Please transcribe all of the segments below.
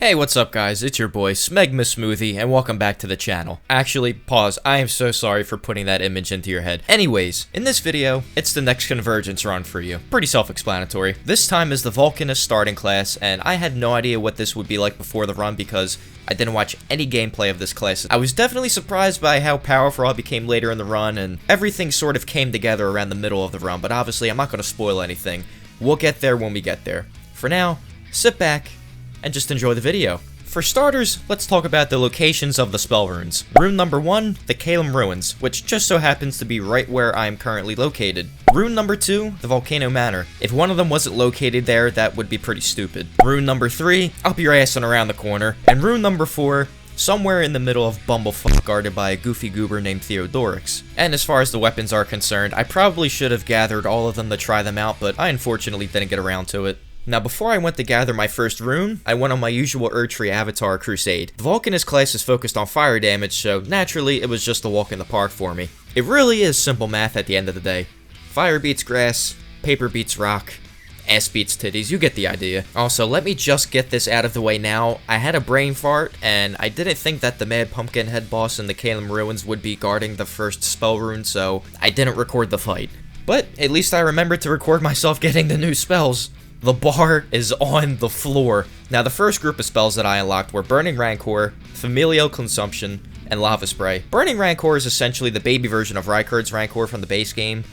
Hey, what's up guys, it's your boy Smegma Smoothie, and welcome back to the channel. Actually, pause, I am so sorry for putting that image into your head. Anyways, in this video, it's the next Convergence run for you. Pretty self-explanatory. This time is the Volcanist starting class, and I had no idea what this would be like before the run because I didn't watch any gameplay of this class. I was definitely surprised by how powerful I became later in the run, and everything sort of came together around the middle of the run, but obviously I'm not going to spoil anything. We'll get there when we get there. For now, sit back and just enjoy the video. For starters, let's talk about the locations of the spell runes. Rune number 1, the Calum Ruins, which just so happens to be right where I am currently located. Rune number 2, the Volcano Manor. If one of them wasn't located there, that would be pretty stupid. Rune number 3, up your ass and around the corner. And rune number 4, somewhere in the middle of Bumblefuck, guarded by a goofy goober named Theodorix. And as far as the weapons are concerned, I probably should have gathered all of them to try them out, but I unfortunately didn't get around to it. Now, before I went to gather my first rune, I went on my usual Erdtree Avatar crusade. The Volcanist class is focused on fire damage, so naturally, it was just a walk in the park for me. It really is simple math at the end of the day. Fire beats grass, paper beats rock, ass beats titties, you get the idea. Also, let me just get this out of the way now. I had a brain fart, and I didn't think that the Mad Pumpkinhead boss in the Calum Ruins would be guarding the first spell rune, so I didn't record the fight. But at least I remembered to record myself getting the new spells. The bar is on the floor. Now, the first group of spells that I unlocked were Burning Rancor, Familial Consumption, and Lava Spray. Burning Rancor is essentially the baby version of Rykard's Rancor from the base game.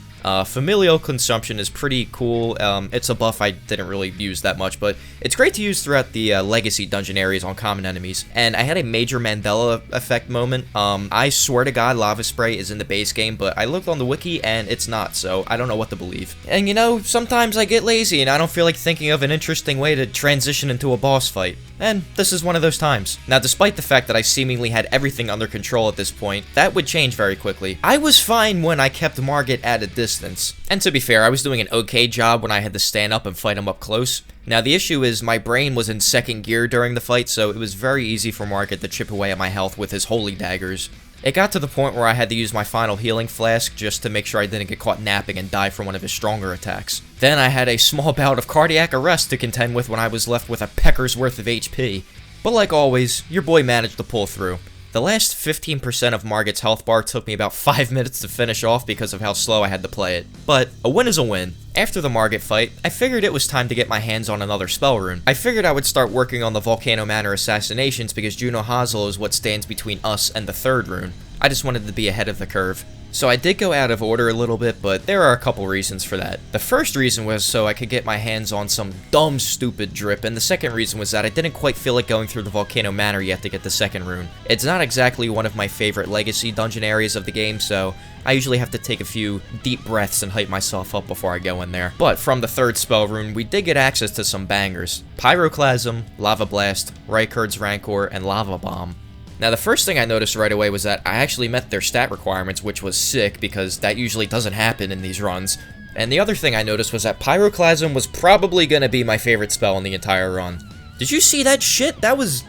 Familial Consumption is pretty cool. It's a buff I didn't really use that much, but it's great to use throughout the legacy dungeon areas on common enemies. And I had a major Mandela effect moment. I swear to God, Lava Spray is in the base game, but I looked on the wiki and it's not, so I don't know what to believe. And you know, sometimes I get lazy and I don't feel like thinking of an interesting way to transition into a boss fight. And this is one of those times. Now, despite the fact that I seemingly had everything under control at this point, that would change very quickly. I was fine when I kept Margit at a distance. And to be fair, I was doing an okay job when I had to stand up and fight him up close. Now, the issue is my brain was in second gear during the fight, so it was very easy for Margit to chip away at my health with his holy daggers. It got to the point where I had to use my final healing flask just to make sure I didn't get caught napping and die from one of his stronger attacks. Then I had a small bout of cardiac arrest to contend with when I was left with a pecker's worth of HP. But like always, your boy managed to pull through. The last 15% of Margit's health bar took me about 5 minutes to finish off because of how slow I had to play it. But a win is a win. After the Margit fight, I figured it was time to get my hands on another spell rune. I figured I would start working on the Volcano Manor assassinations because Juno Hazel is what stands between us and the third rune. I just wanted to be ahead of the curve. So I did go out of order a little bit, but there are a couple reasons for that. The first reason was so I could get my hands on some dumb, stupid drip, and the second reason was that I didn't quite feel like going through the Volcano Manor yet to get the second rune. It's not exactly one of my favorite legacy dungeon areas of the game, so I usually have to take a few deep breaths and hype myself up before I go in there. But from the third spell rune, we did get access to some bangers. Pyroclasm, Lava Blast, Rykard's Rancor, and Lava Bomb. Now, the first thing I noticed right away was that I actually met their stat requirements, which was sick, because that usually doesn't happen in these runs. And the other thing I noticed was that Pyroclasm was probably gonna be my favorite spell in the entire run. Did you see that shit? That was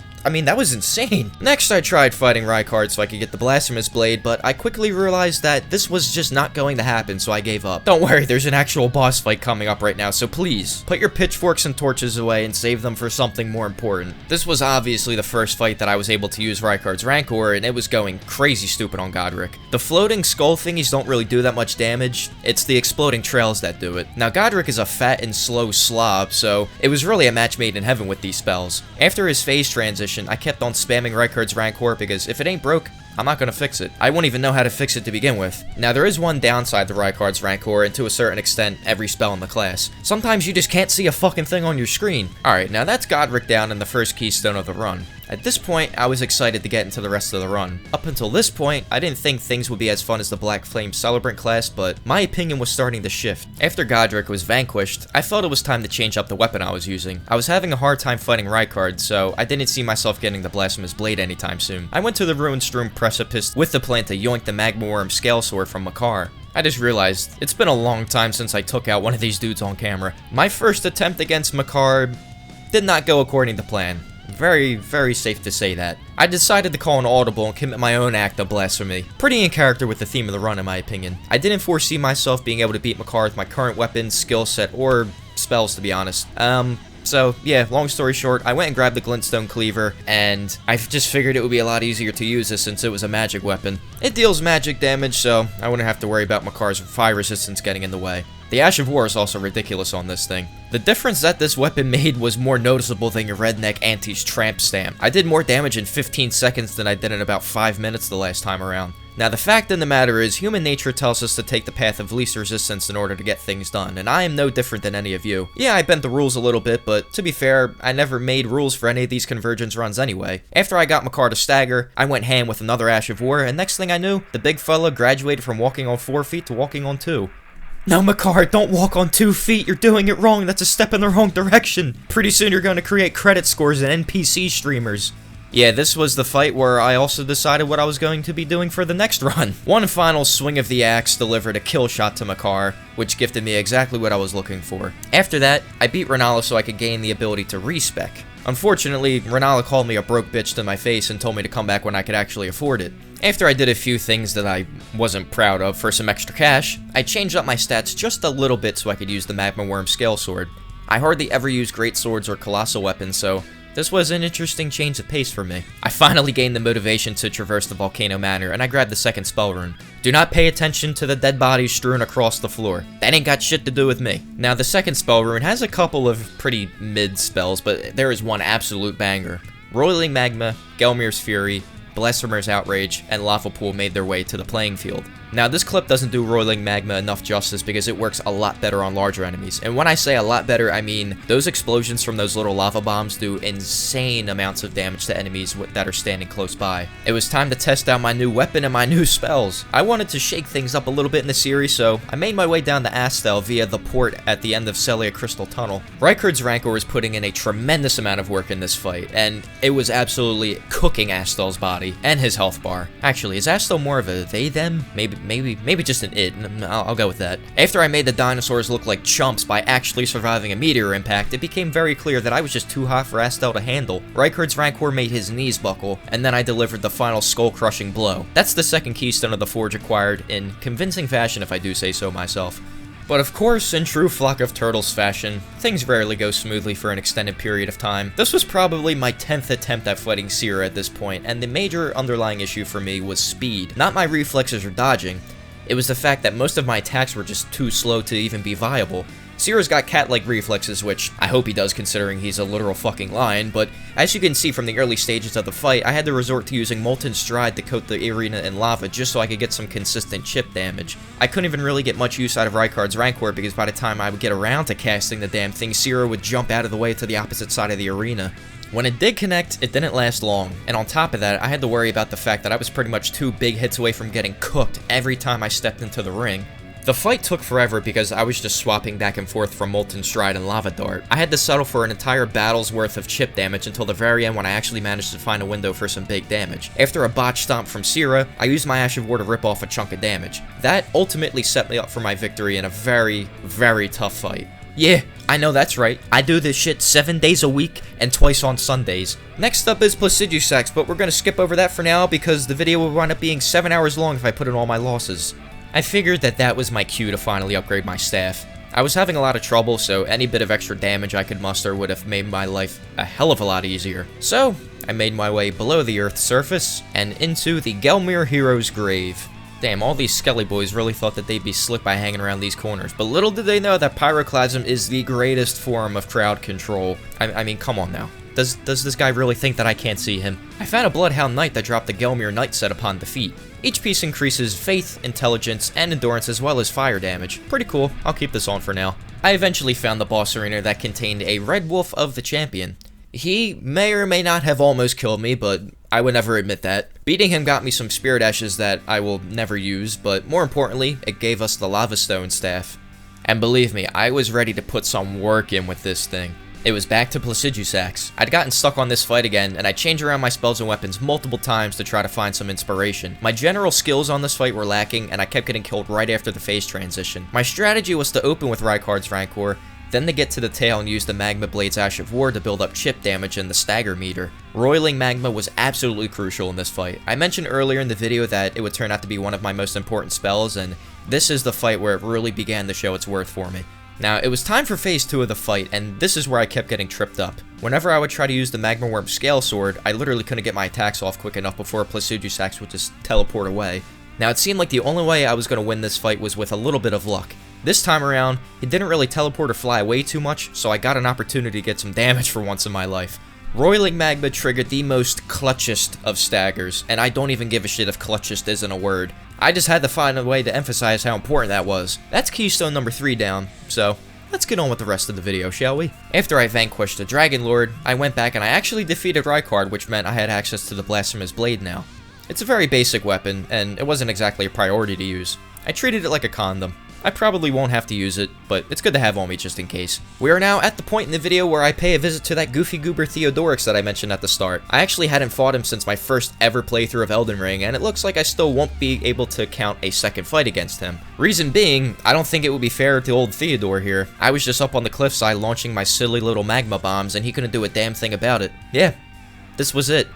insane. Next, I tried fighting Rykard so I could get the Blasphemous Blade, but I quickly realized that this was just not going to happen, so I gave up. Don't worry, there's an actual boss fight coming up right now, so please, put your pitchforks and torches away and save them for something more important. This was obviously the first fight that I was able to use Rykard's Rancor, and it was going crazy stupid on Godric. The floating skull thingies don't really do that much damage, it's the exploding trails that do it. Now, Godric is a fat and slow slob, so it was really a match made in heaven with these spells. After his phase transition, I kept on spamming Rykard's Rancor because if it ain't broke, I'm not gonna fix it. I won't even know how to fix it to begin with. Now, there is one downside to Rykard's Rancor, and to a certain extent, every spell in the class. Sometimes you just can't see a fucking thing on your screen. Alright, now that's Godric down in the first keystone of the run. At this point, I was excited to get into the rest of the run. Up until this point, I didn't think things would be as fun as the Black Flame Celebrant class, but my opinion was starting to shift. After Godric was vanquished, I felt it was time to change up the weapon I was using. I was having a hard time fighting Rykard, so I didn't see myself getting the Blasphemous Blade anytime soon. I went to the Ruin-strewn Precipice with the plan to yoink the Magma Worm Scale Sword from Makar. I just realized, it's been a long time since I took out one of these dudes on camera. My first attempt against Makar did not go according to plan. Very, very safe to say that. I decided to call an audible and commit my own act of blasphemy. Pretty in character with the theme of the run, in my opinion. I didn't foresee myself being able to beat Makar with my current weapons, skill set, or spells, to be honest. So, yeah, long story short, I went and grabbed the glintstone cleaver, and I just figured it would be a lot easier to use this since it was a magic weapon. It deals magic damage, so I wouldn't have to worry about Makar's fire resistance getting in the way. The Ash of War is also ridiculous on this thing. The difference that this weapon made was more noticeable than your redneck auntie's tramp stamp. I did more damage in 15 seconds than I did in about 5 minutes the last time around. Now, the fact of the matter is, human nature tells us to take the path of least resistance in order to get things done, and I am no different than any of you. Yeah, I bent the rules a little bit, but to be fair, I never made rules for any of these convergence runs anyway. After I got Makar to stagger, I went ham with another Ash of War, and next thing I knew, the big fella graduated from walking on 4 feet to walking on 2. No, Makar, don't walk on 2 feet. You're doing it wrong. That's a step in the wrong direction. Pretty soon you're going to create credit scores and NPC streamers. Yeah, this was the fight where I also decided what I was going to be doing for the next run. One final swing of the axe delivered a kill shot to Makar, which gifted me exactly what I was looking for. After that, I beat Renala so I could gain the ability to respec. Unfortunately, Renala called me a broke bitch to my face and told me to come back when I could actually afford it. After I did a few things that I wasn't proud of for some extra cash, I changed up my stats just a little bit so I could use the Magma Worm Scale Sword. I hardly ever use great swords or colossal weapons, so this was an interesting change of pace for me. I finally gained the motivation to traverse the Volcano Manor, and I grabbed the second spell rune. Do not pay attention to the dead bodies strewn across the floor. That ain't got shit to do with me. Now, the second spell rune has a couple of pretty mid spells, but there is one absolute banger. Roiling Magma, Gelmir's Fury, Blasphemer's Outrage, and Lava Pool made their way to the playing field. Now, this clip doesn't do Roiling Magma enough justice because it works a lot better on larger enemies. And when I say a lot better, I mean those explosions from those little lava bombs do insane amounts of damage to enemies that are standing close by. It was time to test out my new weapon and my new spells. I wanted to shake things up a little bit in the series, so I made my way down to Astel via the port at the end of Celia Crystal Tunnel. Rykard's Rancor was putting in a tremendous amount of work in this fight, and it was absolutely cooking Astel's body and his health bar. Actually, is Astel more of a they-them? Maybe just an it. I'll go with that. After I made the dinosaurs look like chumps by actually surviving a meteor impact, it became very clear that I was just too hot for Astel to handle. Rykard's Rancor made his knees buckle, and then I delivered the final skull-crushing blow. That's the second keystone of the Forge acquired in convincing fashion, if I do say so myself. But of course, in true Flock of Turtles fashion, things rarely go smoothly for an extended period of time. This was probably my 10th attempt at fighting Sira at this point, and the major underlying issue for me was speed. Not my reflexes or dodging, it was the fact that most of my attacks were just too slow to even be viable. Sira's got cat-like reflexes, which I hope he does considering he's a literal fucking lion, but as you can see from the early stages of the fight, I had to resort to using Molten Stride to coat the arena in lava just so I could get some consistent chip damage. I couldn't even really get much use out of Rykard's Rancor because by the time I would get around to casting the damn thing, Sira would jump out of the way to the opposite side of the arena. When it did connect, it didn't last long, and on top of that, I had to worry about the fact that I was pretty much 2 big hits away from getting cooked every time I stepped into the ring. The fight took forever because I was just swapping back and forth from Molten Stride and Lava Dart. I had to settle for an entire battle's worth of chip damage until the very end when I actually managed to find a window for some big damage. After a botch stomp from Sira, I used my Ash of War to rip off a chunk of damage. That ultimately set me up for my victory in a very, very tough fight. Yeah, I know that's right. I do this shit 7 days a week and twice on Sundays. Next up is Placidusax, but we're gonna skip over that for now because the video will wind up being 7 hours long if I put in all my losses. I figured that was my cue to finally upgrade my staff. I was having a lot of trouble, so any bit of extra damage I could muster would have made my life a hell of a lot easier. So, I made my way below the Earth's surface and into the Gelmir hero's grave. Damn, all these skelly boys really thought that they'd be slick by hanging around these corners, but little did they know that Pyroclasm is the greatest form of crowd control. I mean, come on now. Does this guy really think that I can't see him? I found a Bloodhound Knight that dropped the Gelmir Knight set upon defeat. Each piece increases faith, intelligence, and endurance as well as fire damage. Pretty cool, I'll keep this on for now. I eventually found the boss arena that contained a Red Wolf of the Champion. He may or may not have almost killed me, but I would never admit that. Beating him got me some Spirit Ashes that I will never use, but more importantly, it gave us the Lava Stone staff. And believe me, I was ready to put some work in with this thing. It was back to Placidusax. I'd gotten stuck on this fight again, and I changed around my spells and weapons multiple times to try to find some inspiration. My general skills on this fight were lacking, and I kept getting killed right after the phase transition. My strategy was to open with Rykard's Rancor, then to get to the tail and use the Magma Blade's Ash of War to build up chip damage and the stagger meter. Roiling Magma was absolutely crucial in this fight. I mentioned earlier in the video that it would turn out to be one of my most important spells, and this is the fight where it really began to show its worth for me. Now, it was time for phase 2 of the fight, and this is where I kept getting tripped up. Whenever I would try to use the Magma Worm Scale Sword, I literally couldn't get my attacks off quick enough before Plasujusax would just teleport away. Now, it seemed like the only way I was going to win this fight was with a little bit of luck. This time around, it didn't really teleport or fly away too much, so I got an opportunity to get some damage for once in my life. Roiling Magma triggered the most clutchest of staggers, and I don't even give a shit if clutchest isn't a word. I just had to find a way to emphasize how important that was. That's keystone number 3 down, so let's get on with the rest of the video, shall we? After I vanquished the Dragon Lord, I went back and I actually defeated Rykard, which meant I had access to the Blasphemous Blade now. It's a very basic weapon, and it wasn't exactly a priority to use. I treated it like a condom. I probably won't have to use it, but it's good to have on me just in case. We are now at the point in the video where I pay a visit to that goofy goober Theodorix that I mentioned at the start. I actually hadn't fought him since my first ever playthrough of Elden Ring, and it looks like I still won't be able to count a second fight against him. Reason being, I don't think it would be fair to old Theodore here. I was just up on the cliffside launching my silly little magma bombs, and he couldn't do a damn thing about it. Yeah, this was it.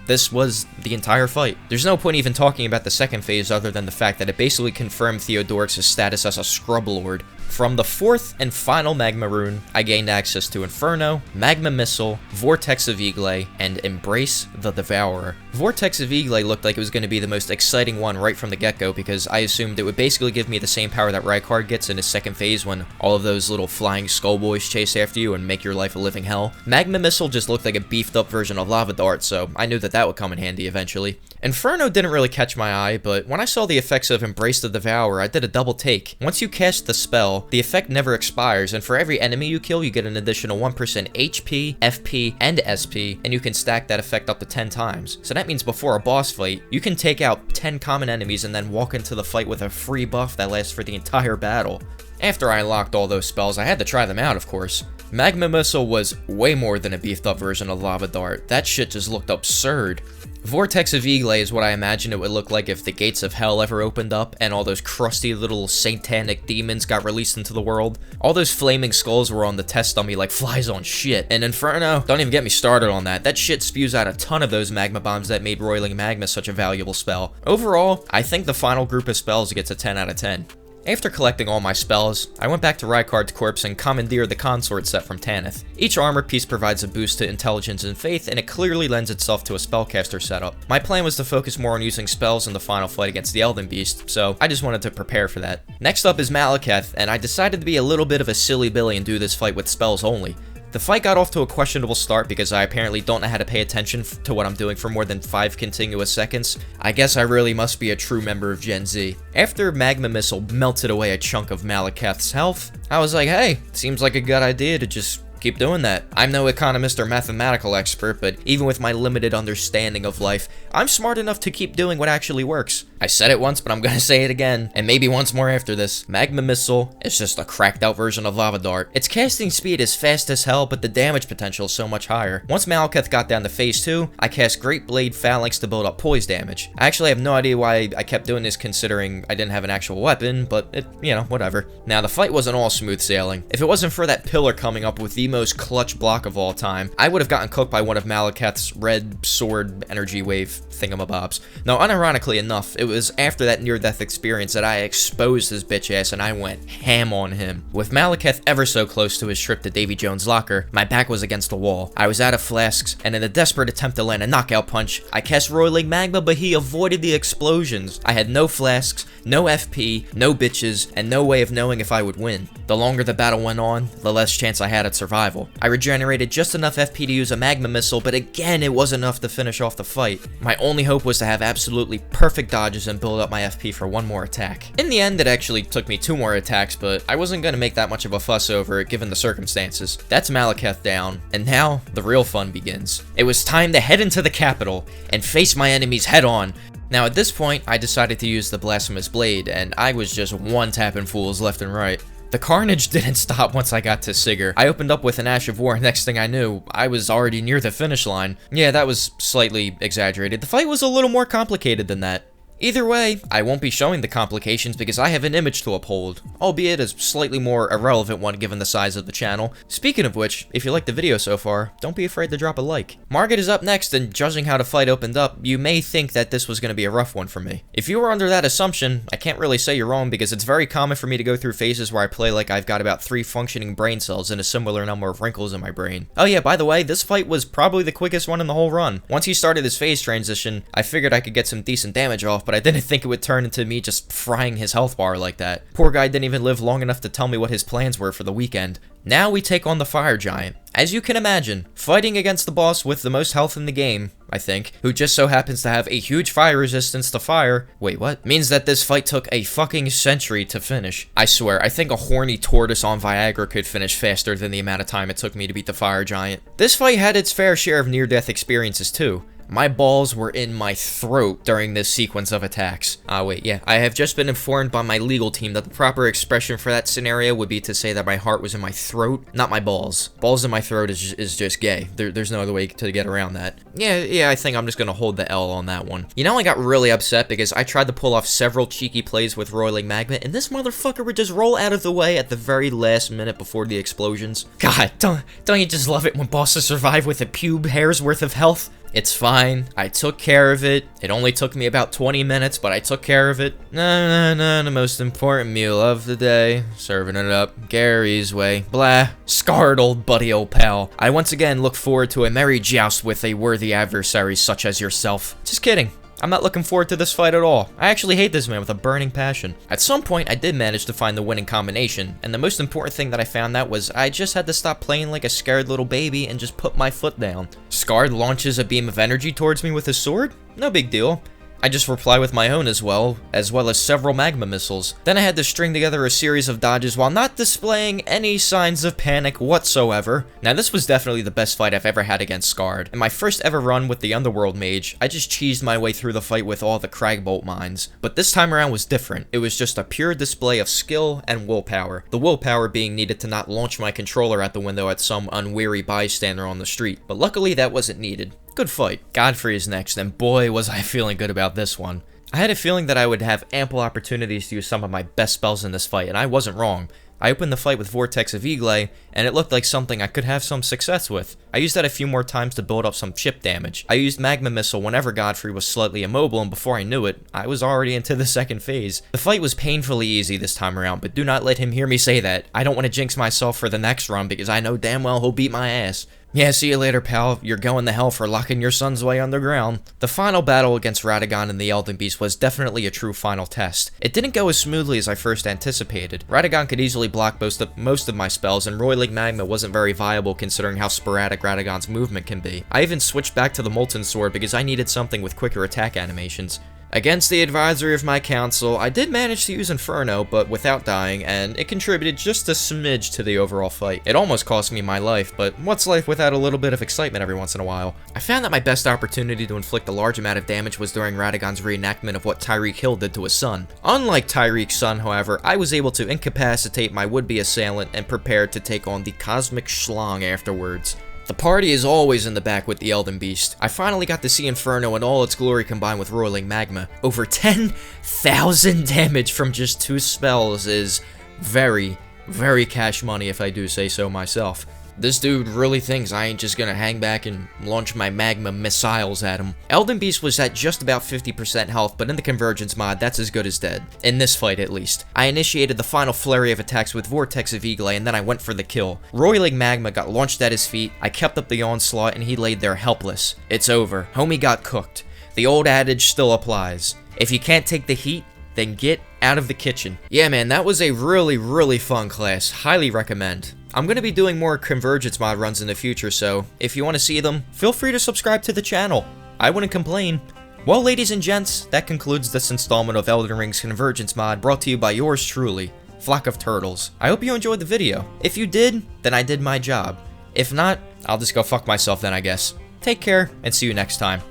This was the entire fight. There's no point even talking about the second phase other than the fact that it basically confirmed Theodorix's status as a Scrub Lord. From the 4th and final Magma Rune, I gained access to Inferno, Magma Missile, Vortex of Igle, and Embrace the Devourer. Vortex of Igle looked like it was going to be the most exciting one right from the get-go because I assumed it would basically give me the same power that Rykard gets in his second phase when all of those little flying skull boys chase after you and make your life a living hell. Magma Missile just looked like a beefed up version of Lava Dart, so I knew that that would come in handy eventually. Inferno didn't really catch my eye, but when I saw the effects of Embrace the Devourer, I did a double take. Once you cast the spell, the effect never expires, and for every enemy you kill, you get an additional 1% HP, FP, and SP, and you can stack that effect up to 10 times. So that means before a boss fight, you can take out 10 common enemies and then walk into the fight with a free buff that lasts for the entire battle. After I unlocked all those spells, I had to try them out, of course. Magma Missile was way more than a beefed up version of Lava Dart. That shit just looked absurd. Vortex of Igle is what I imagine it would look like if the gates of hell ever opened up and all those crusty little satanic demons got released into the world. All those flaming skulls were on the test dummy like flies on shit. And Inferno, don't even get me started on that. That shit spews out a ton of those magma bombs that made Roiling Magma such a valuable spell. Overall, I think the final group of spells gets a 10 out of 10. After collecting all my spells, I went back to Rykard's corpse and commandeered the consort set from Tanith. Each armor piece provides a boost to intelligence and faith, and it clearly lends itself to a spellcaster setup. My plan was to focus more on using spells in the final fight against the Elden Beast, so I just wanted to prepare for that. Next up is Malekith, and I decided to be a little bit of a silly Billy and do this fight with spells only. The fight got off to a questionable start because I apparently don't know how to pay attention to what I'm doing for more than 5 continuous seconds. I guess I really must be a true member of Gen Z. After Magma Missile melted away a chunk of Malekith's health, I was like, hey, seems like a good idea to just keep doing that. I'm no economist or mathematical expert, but even with my limited understanding of life, I'm smart enough to keep doing what actually works. I said it once, but I'm gonna say it again, and maybe once more after this. Magma Missile is just a cracked out version of Lava Dart. Its casting speed is fast as hell, but the damage potential is so much higher. Once Malekith got down to phase 2, I cast Great Blade Phalanx to build up poise damage. I actually have no idea why I kept doing this considering I didn't have an actual weapon, but it, whatever. Now, the fight wasn't all smooth sailing. If it wasn't for that pillar coming up with the most clutch block of all time, I would have gotten cooked by one of Malekith's red sword energy wave thingamabobs. Now, unironically enough, it was after that near-death experience that I exposed his bitch ass and I went ham on him. With Malekith ever so close to his trip to Davy Jones' locker, my back was against the wall. I was out of flasks, and in a desperate attempt to land a knockout punch, I cast Roiling Magma, but he avoided the explosions. I had no flasks, no FP, no bitches, and no way of knowing if I would win. The longer the battle went on, the less chance I had at survival. I regenerated just enough FP to use a Magma Missile, but again, it wasn't enough to finish off the fight. My only hope was to have absolutely perfect dodges and build up my FP for one more attack. In the end, it actually took me 2 more attacks, but I wasn't going to make that much of a fuss over it given the circumstances. That's Malekith down, and now the real fun begins. It was time to head into the capital and face my enemies head on. Now at this point, I decided to use the Blasphemous Blade, and I was just one-tapping fools left and right. The carnage didn't stop once I got to Sigurd. I opened up with an Ash of War, and next thing I knew, I was already near the finish line. Yeah, that was slightly exaggerated. The fight was a little more complicated than that. Either way, I won't be showing the complications because I have an image to uphold, albeit a slightly more irrelevant one given the size of the channel. Speaking of which, if you liked the video so far, don't be afraid to drop a like. Margit is up next, and judging how the fight opened up, you may think that this was going to be a rough one for me. If you were under that assumption, I can't really say you're wrong because it's very common for me to go through phases where I play like I've got about 3 functioning brain cells and a similar number of wrinkles in my brain. Oh yeah, by the way, this fight was probably the quickest one in the whole run. Once he started his phase transition, I figured I could get some decent damage off, but I didn't think it would turn into me just frying his health bar like that. Poor guy didn't even live long enough to tell me what his plans were for the weekend. Now we take on the fire giant. As you can imagine, fighting against the boss with the most health in the game, I think, who just so happens to have a huge fire resistance to fire, wait what? Means that this fight took a fucking century to finish. I swear, I think a horny tortoise on Viagra could finish faster than the amount of time it took me to beat the fire giant. This fight had its fair share of near-death experiences too. My balls were in my throat during this sequence of attacks. Wait, yeah. I have just been informed by my legal team that the proper expression for that scenario would be to say that my heart was in my throat, not my balls. Balls in my throat is just gay. There's no other way to get around that. Yeah, I think I'm just gonna hold the L on that one. You know, I got really upset because I tried to pull off several cheeky plays with roiling magma, and this motherfucker would just roll out of the way at the very last minute before the explosions. God, don't you just love it when bosses survive with a pube hair's worth of health? It's fine. I took care of it. It only took me about 20 minutes, but I took care of it. The most important meal of the day. Serving it up Gary's way. Blah. Scarred old buddy, old pal. I once again look forward to a merry joust with a worthy adversary such as yourself. Just kidding. I'm not looking forward to this fight at all. I actually hate this man with a burning passion. At some point, I did manage to find the winning combination, and the most important thing that I found out was I just had to stop playing like a scared little baby and just put my foot down. Scarred launches a beam of energy towards me with his sword? No big deal. I just reply with my own as well as several magma missiles. Then I had to string together a series of dodges while not displaying any signs of panic whatsoever. Now this was definitely the best fight I've ever had against Scarred. In my first ever run with the Underworld Mage, I just cheesed my way through the fight with all the Cragbolt mines. But this time around was different. It was just a pure display of skill and willpower. The willpower being needed to not launch my controller out the window at some unwary bystander on the street. But luckily that wasn't needed. Good fight. Godfrey is next, and boy was I feeling good about this one. I had a feeling that I would have ample opportunities to use some of my best spells in this fight, and I wasn't wrong. I opened the fight with Vortex of Eagle, and it looked like something I could have some success with. I used that a few more times to build up some chip damage. I used Magma Missile whenever Godfrey was slightly immobile, and before I knew it, I was already into the second phase. The fight was painfully easy this time around, but do not let him hear me say that. I don't want to jinx myself for the next run because I know damn well he'll beat my ass. Yeah, see you later, pal. You're going to hell for locking your son's way underground. The final battle against Radagon and the Elden Beast was definitely a true final test. It didn't go as smoothly as I first anticipated. Radagon could easily block most of my spells, and Roiling Magma wasn't very viable considering how sporadic Radagon's movement can be. I even switched back to the Molten Sword because I needed something with quicker attack animations. Against the advisory of my counsel, I did manage to use Inferno, but without dying, and it contributed just a smidge to the overall fight. It almost cost me my life, but what's life without a little bit of excitement every once in a while? I found that my best opportunity to inflict a large amount of damage was during Radagon's reenactment of what Tyreek Hill did to his son. Unlike Tyreek's son, however, I was able to incapacitate my would-be assailant and prepared to take on the Cosmic Schlong afterwards. The party is always in the back with the Elden Beast. I finally got to see Inferno in all its glory combined with Roiling Magma. Over 10,000 damage from just 2 spells is very, very cash money if I do say so myself. This dude really thinks I ain't just gonna hang back and launch my magma missiles at him. Elden Beast was at just about 50% health, but in the Convergence mod, that's as good as dead. In this fight, at least. I initiated the final flurry of attacks with Vortex of Eagle, and then I went for the kill. Roiling Magma got launched at his feet, I kept up the onslaught, and he laid there helpless. It's over. Homie got cooked. The old adage still applies. If you can't take the heat, then get out of the kitchen. Yeah, man, that was a really, really fun class. Highly recommend. I'm going to be doing more Convergence mod runs in the future, so if you want to see them, feel free to subscribe to the channel. I wouldn't complain. Well, ladies and gents, that concludes this installment of Elden Ring's Convergence mod, brought to you by yours truly, Flock of Turtles. I hope you enjoyed the video. If you did, then I did my job. If not, I'll just go fuck myself then, I guess. Take care, and see you next time.